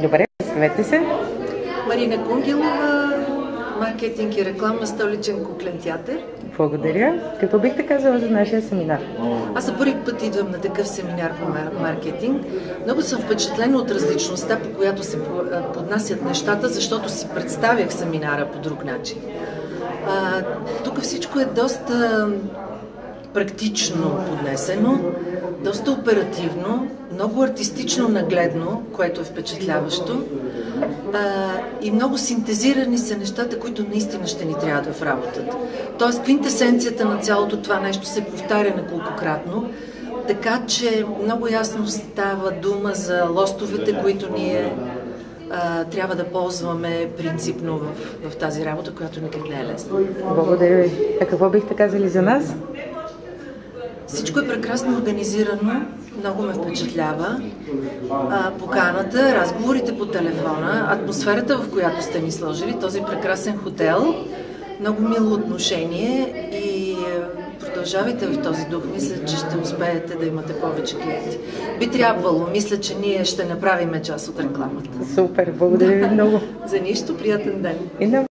Добре, представете се. Марина Кунгелова, маркетинг и реклама, Столичен куклен театър. Благодаря. Какво бихте казала за нашия семинар? Аз за първи път идвам на такъв семинар по маркетинг. Много съм впечатлена от различността, по която се поднасят нещата, защото си представях семинара по друг начин. Тук всичко е доста практично поднесено, доста оперативно, много артистично нагледно, което е впечатляващо, и много синтезирани са нещата, които наистина ще ни трябват в работата. Тоест, квинтесенцията на цялото това нещо се повтаря неколкократно, така че много ясно става дума за лостовете, които ние трябва да ползваме принципно в тази работа, която никак не е лесна. Благодаря ви. А какво бихте казали за нас? Всичко е прекрасно организирано, много ме впечатлява. Поканата, разговорите по телефона, атмосферата, в която сте ни сложили, този прекрасен хотел, много мило отношение и продължавайте в този дух. Мисля, че ще успеете да имате повече клиенти. Би трябвало, мисля, че ние ще направим част от рекламата. Супер, благодаря ви много. За нищо, приятен ден.